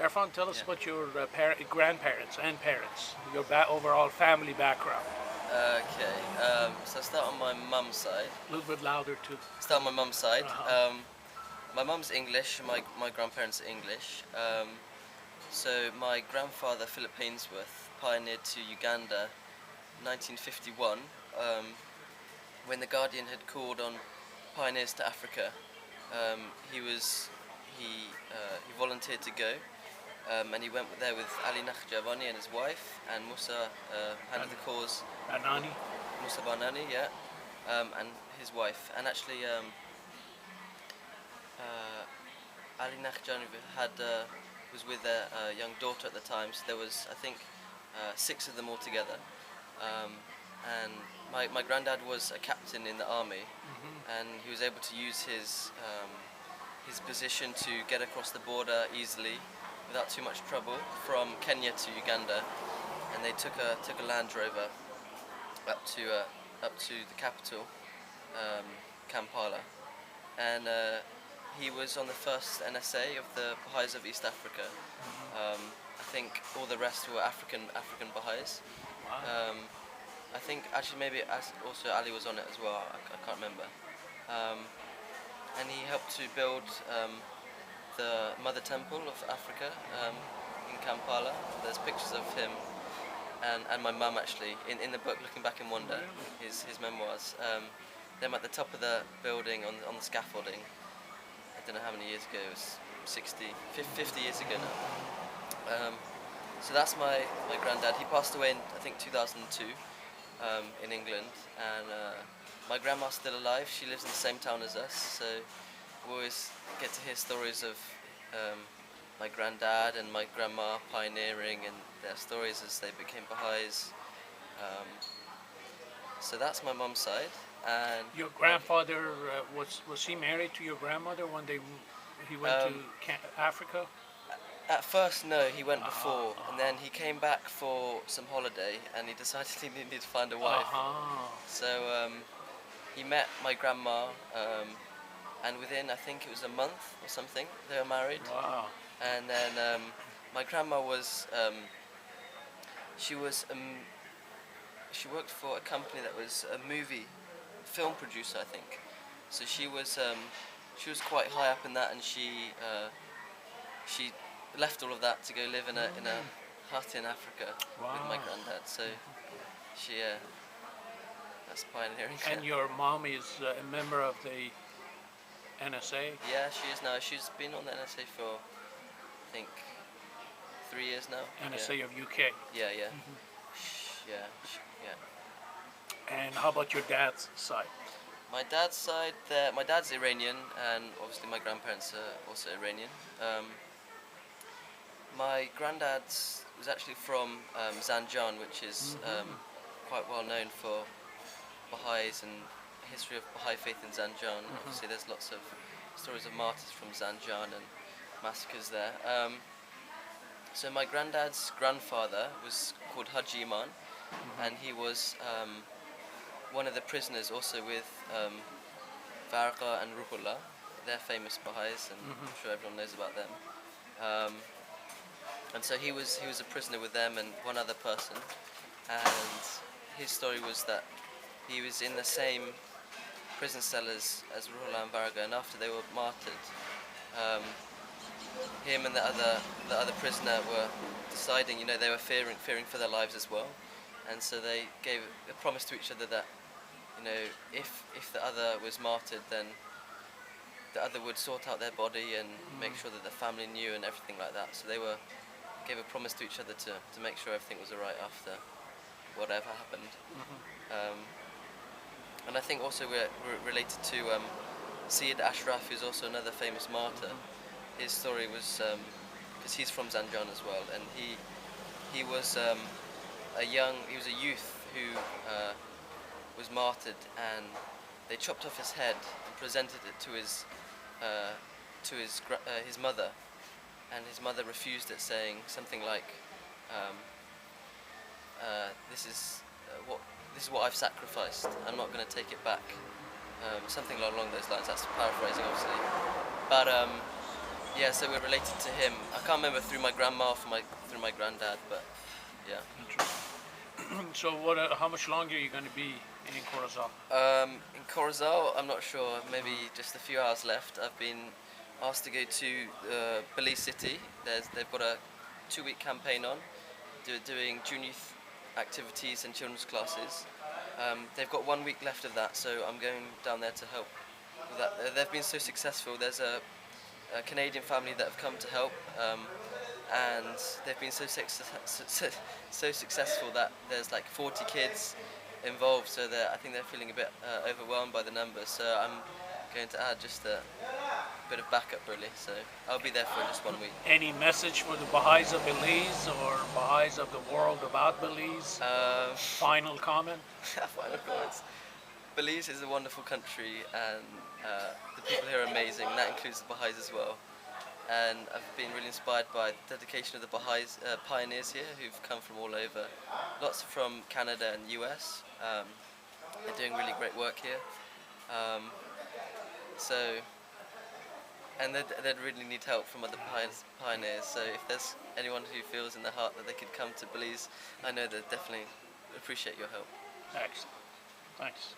Erfan, tell us Yeah. about your grandparents and parents, your overall family background. Okay. So I start on my mum's side. A little bit louder too. Start on my mum's side. Uh-huh. My mum's English. My grandparents are English. So my grandfather Philip Hainsworth pioneered to Uganda, 1951, when the Guardian had called on pioneers to Africa. He was he volunteered to go. And he went there with Ali Nakhjavani and his wife, and Musa Hand of the Cause, Anani. Musa Banani, yeah, and his wife. And actually, Ali Nakhjavani was with their young daughter at the time, so there was, I think, 6 of them all together. And my granddad was a captain in the army, and he was able to use his position to get across the border easily, without too much trouble, from Kenya to Uganda, and they took a Land Rover up to the capital, Kampala, and he was on the first NSA of the Baha'is of East Africa. I think all the rest were African Baha'is. Wow. I think actually maybe also Ali was on it as well. I can't remember. And he helped to build the Mother Temple of Africa in Kampala. There's pictures of him and my mum actually in the book Looking Back in Wonder, his memoirs. Them at the top of the building on the scaffolding. I don't know how many years ago, it was 50 years ago now. So that's my granddad. He passed away in I think 2002 in England, and my grandma's still alive. She lives in the same town as us, so we always get to hear stories of my granddad and my grandma pioneering and their stories as they became Baha'is. So that's my mum's side. And Your grandfather was he married to your grandmother when he went to Africa? At first, no, he went before, and then he came back for some holiday, and he decided he needed to find a wife. So he met my grandma, and within, I think it was a month or something, they were married. Wow. And then my grandma was, she worked for a company that was a film producer, I think. So she was quite high up in that, and she left all of that to go live in a hut in Africa with my granddad. So she, that's pioneering. And your mom is a member of the NSA? Yeah, she is now. She's been on the NSA for, I think, 3 years now. NSA of UK. Yeah, yeah. Yeah. And how about your dad's side? My dad's side, my dad's Iranian, and obviously my grandparents are also Iranian. My granddad was actually from Zanjan, which is quite well known for Baha'is and history of Baha'i faith in Zanjan. Obviously there's lots of stories of martyrs from Zanjan and massacres there. So my granddad's grandfather was called Haji Iman, and he was one of the prisoners also with Varqa and Ruhullah. They're famous Baha'is, and I'm sure everyone knows about them. And so he was a prisoner with them and one other person, and his story was that he was in the same prison cell as Ruhullah and Varqa, and after they were martyred, him and the other prisoner were deciding, they were fearing for their lives as well, and so they gave a promise to each other that, if the other was martyred, then the other would sort out their body and make sure that the family knew and everything like that. So they gave a promise to each other to make sure everything was alright after whatever happened. And I think also we're related to Syed Ashraf, who's also another famous martyr. His story was, because he's from Zanjan as well, and he was a youth who was martyred, and they chopped off his head and presented it to his mother, and his mother refused it, saying something like, "This is what I've sacrificed. I'm not going to take it back." Something along those lines. That's paraphrasing, obviously, but Yeah, so we're related to him. I can't remember through my grandma or through my granddad, but yeah. Interesting. So how much longer are you going to be in Corozal? In Corozal, I'm not sure. Maybe just a few hours left. I've been asked to go to Belize City. They've got a 2-week campaign on, doing junior youth activities and children's classes. They've got 1 week left of that, so I'm going down there to help with that. They've been so successful. There's a Canadian family that have come to help, and they've been so successful that there's like 40 kids involved. So I think they're feeling a bit overwhelmed by the numbers. So I'm going to add just a bit of backup, really. So I'll be there for just 1 week. Any message for the Baha'is of Belize or Baha'is of the world about Belize? Final comment? Final comments. Belize is a wonderful country, and the people here are amazing. That includes the Baha'is as well. And I've been really inspired by the dedication of the Baha'is, pioneers here who've come from all over. Lots from Canada and US. They're doing really great work here. Um, so, and they'd really need help from other pioneers. So if there's anyone who feels in their heart that they could come to Belize, I know they'd definitely appreciate your help. Excellent. Thanks.